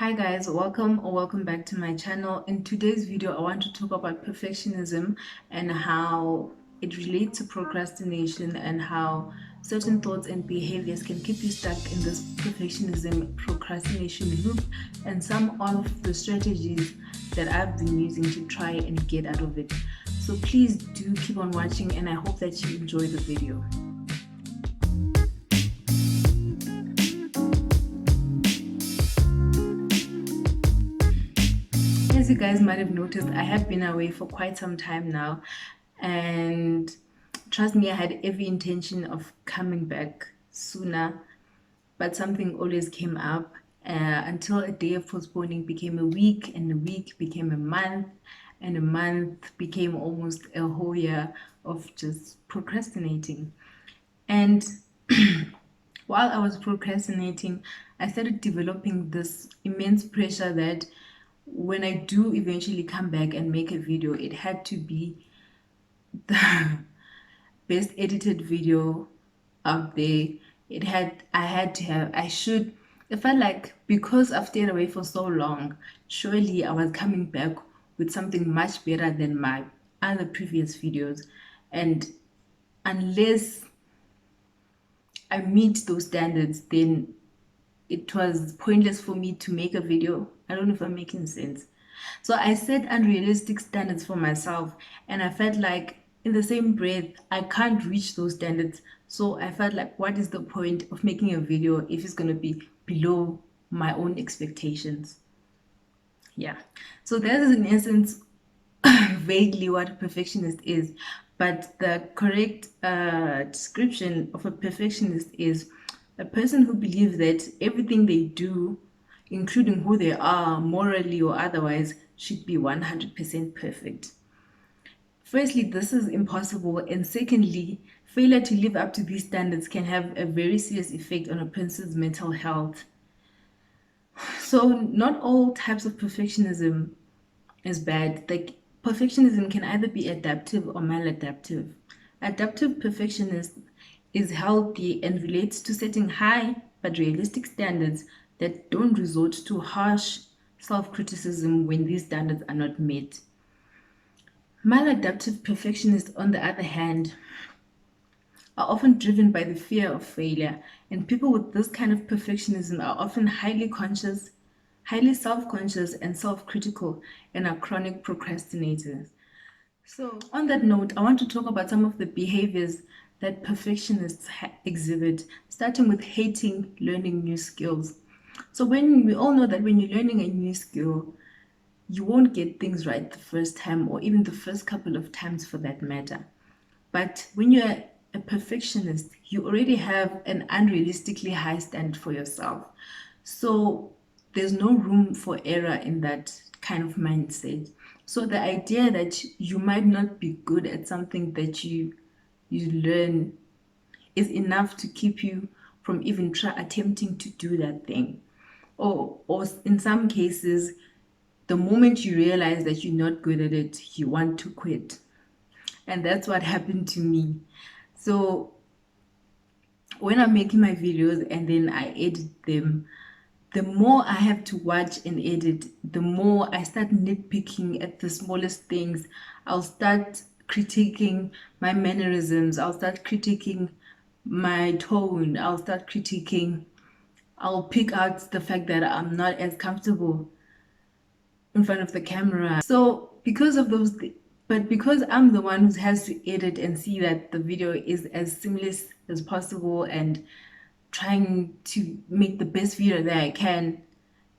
Hi guys, welcome or welcome back to my channel. In today's video, I want to talk about perfectionism and how it relates to procrastination and how certain thoughts and behaviors can keep you stuck in this perfectionism procrastination loop and some of the strategies that I've been using to try and get out of it. So please do keep on watching and I hope that you enjoy the video. As you guys might have noticed, I have been away for quite some time now, and trust me, I had every intention of coming back sooner, but something always came up until a day of postponing became a week, and a week became a month, and a month became almost a whole year of just procrastinating. And while I was procrastinating, I started developing this immense pressure that when I do eventually come back and make a video, it had to be the best edited video out there. I felt like because I've stayed away for so long, surely I was coming back with something much better than my other previous videos. And unless I meet those standards, then it was pointless for me to make a video. I don't know if I'm making sense. So I set unrealistic standards for myself, and I felt like in the same breath, I can't reach those standards. So I felt like, what is the point of making a video if it's going to be below my own expectations? Yeah. So that is in essence vaguely what a perfectionist is, but the correct description of a perfectionist is a person who believes that everything they do, including who they are, morally or otherwise, should be 100% perfect. Firstly, this is impossible, and secondly, failure to live up to these standards can have a very serious effect on a person's mental health. So, not all types of perfectionism is bad. Like perfectionism can either be adaptive or maladaptive. Adaptive perfectionism is healthy and relates to setting high but realistic standards that don't resort to harsh self-criticism when these standards are not met. Maladaptive perfectionists, on the other hand, are often driven by the fear of failure, and people with this kind of perfectionism are often highly conscious, highly self conscious, and self critical, and are chronic procrastinators. So, on that note, I want to talk about some of the behaviors that perfectionists exhibit, starting with hating learning new skills. So, when we all know that when you're learning a new skill, you won't get things right the first time, or even the first couple of times for that matter. But when you're a perfectionist, you already have an unrealistically high standard for yourself. So there's no room for error in that kind of mindset. So the idea that you might not be good at something that you learn is enough to keep you from even attempting to do that thing. Or in some cases, the moment you realize that you're not good at it, you want to quit. And that's what happened to me. So when I'm making my videos and then I edit them, the more I have to watch and edit, the more I start nitpicking at the smallest things. I'll start critiquing my mannerisms. I'll start critiquing my tone. I'll pick out the fact that I'm not as comfortable in front of the camera. So because of but because I'm the one who has to edit and see that the video is as seamless as possible and trying to make the best video that I can,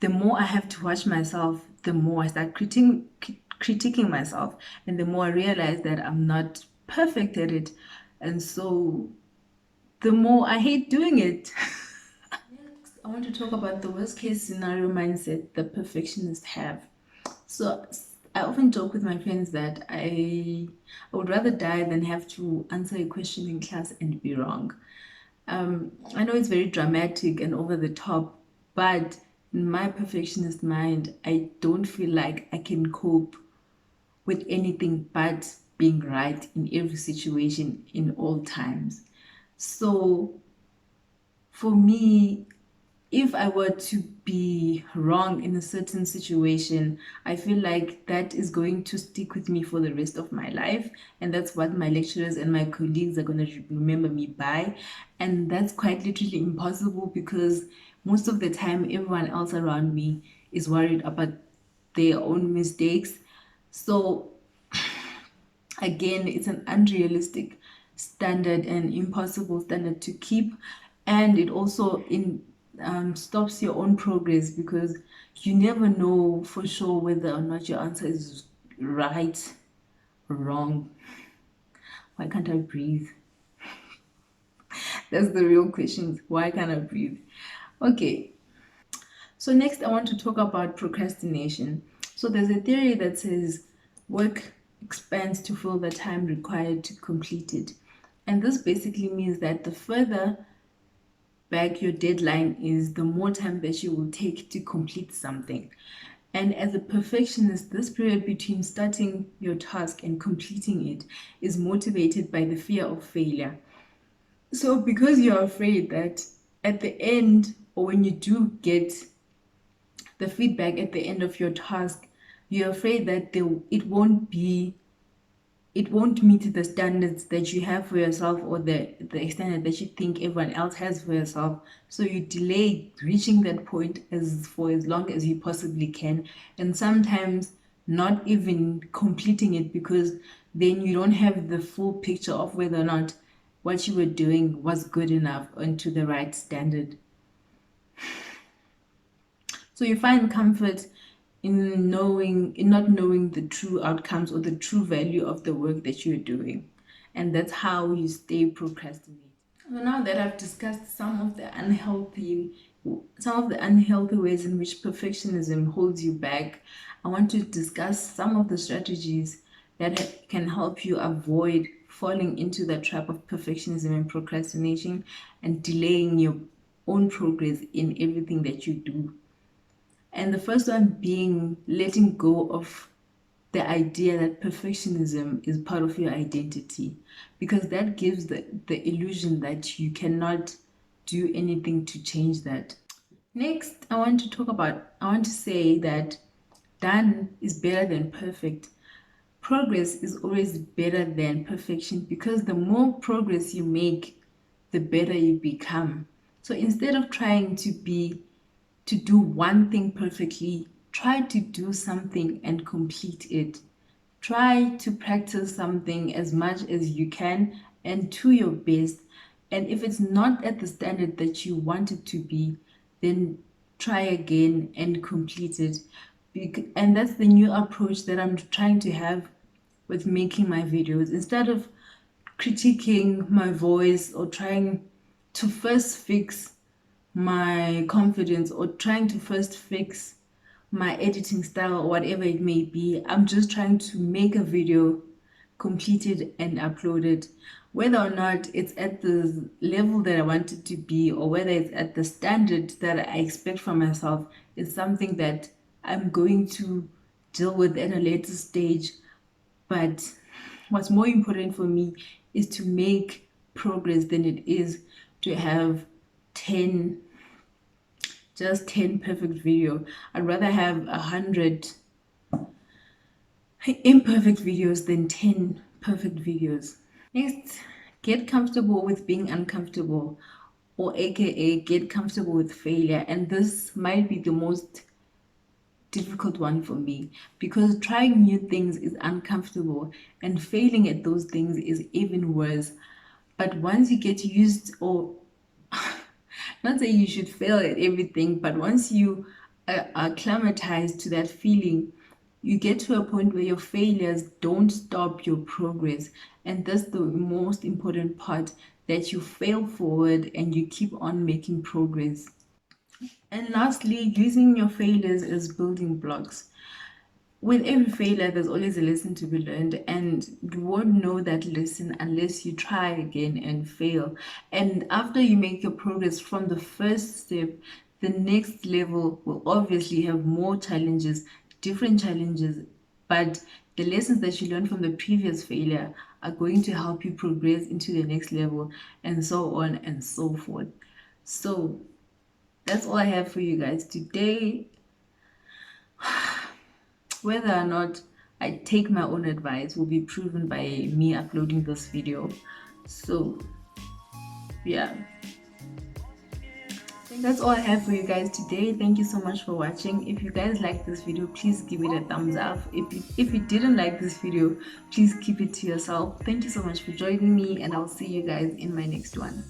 the more I have to watch myself, the more I start critiquing myself, and the more I realize that I'm not perfect at it, and so the more I hate doing it. Next, I want to talk about the worst case scenario mindset that perfectionists have. So I often joke with my friends that I would rather die than have to answer a question in class and be wrong. I know it's very dramatic and over the top, but in my perfectionist mind, I don't feel like I can cope with anything but being right in every situation in all times. So for me, if I were to be wrong in a certain situation, I feel like that is going to stick with me for the rest of my life. And that's what my lecturers and my colleagues are going to remember me by. And that's quite literally impossible because most of the time, everyone else around me is worried about their own mistakes. So again, it's an unrealistic standard and impossible standard to keep, and it also stops your own progress because you never know for sure whether or not your answer is right or wrong. Why can't I breathe? That's the real question. Why can't I breathe? Okay, so next I want to talk about procrastination. So there's a theory that says work expands to fill the time required to complete it. And this basically means that the further back your deadline is, the more time that you will take to complete something. And as a perfectionist, this period between starting your task and completing it is motivated by the fear of failure. So, because you're afraid that at the end, or when you do get the feedback at the end of your task, you're afraid that it won't meet the standards that you have for yourself, or the standard that you think everyone else has for yourself. So you delay reaching that point as for as long as you possibly can, and sometimes not even completing it because then you don't have the full picture of whether or not what you were doing was good enough and to the right standard. So you find comfort in not knowing the true outcomes or the true value of the work that you're doing. And that's how you stay procrastinating. So now that I've discussed some of the unhealthy ways in which perfectionism holds you back, I want to discuss some of the strategies that can help you avoid falling into the trap of perfectionism and procrastination and delaying your own progress in everything that you do. And the first one being letting go of the idea that perfectionism is part of your identity, because that gives the illusion that you cannot do anything to change that. Next, I want to say that done is better than perfect. Progress is always better than perfection because the more progress you make, the better you become. So instead of trying to do one thing perfectly, try to do something and complete it. Try to practice something as much as you can and to your best. And if it's not at the standard that you want it to be, then try again and complete it. And that's the new approach that I'm trying to have with making my videos. Instead of critiquing my voice or trying to first fix my confidence or trying to first fix my editing style or whatever it may be, I'm just trying to make a video, complete it, and upload it. Whether or not it's at the level that I want it to be, or whether it's at the standard that I expect from myself, is something that I'm going to deal with at a later stage. But what's more important for me is to make progress than it is to have 10 perfect video. I'd rather have 100 imperfect videos than 10 perfect videos. Next, get comfortable with being uncomfortable, or aka get comfortable with failure. And this might be the most difficult one for me because trying new things is uncomfortable and failing at those things is even worse. But once you get used, or not saying you should fail at everything, but once you are acclimatized to that feeling, you get to a point where your failures don't stop your progress. And that's the most important part, that you fail forward and you keep on making progress. And lastly, using your failures as building blocks. With every failure, there's always a lesson to be learned, and you won't know that lesson unless you try again and fail. And after you make your progress from the first step, the next level will obviously have more challenges, different challenges, but the lessons that you learned from the previous failure are going to help you progress into the next level, and so on and so forth. So, That's all I have for you guys today. Whether or not I take my own advice will be proven by me uploading this video. So yeah, I think that's all I have for you guys today. Thank you so much for watching. If you guys like this video, please give it a thumbs up. If you didn't like this video, please keep it to yourself. Thank you so much for joining me, and I'll see you guys in my next one.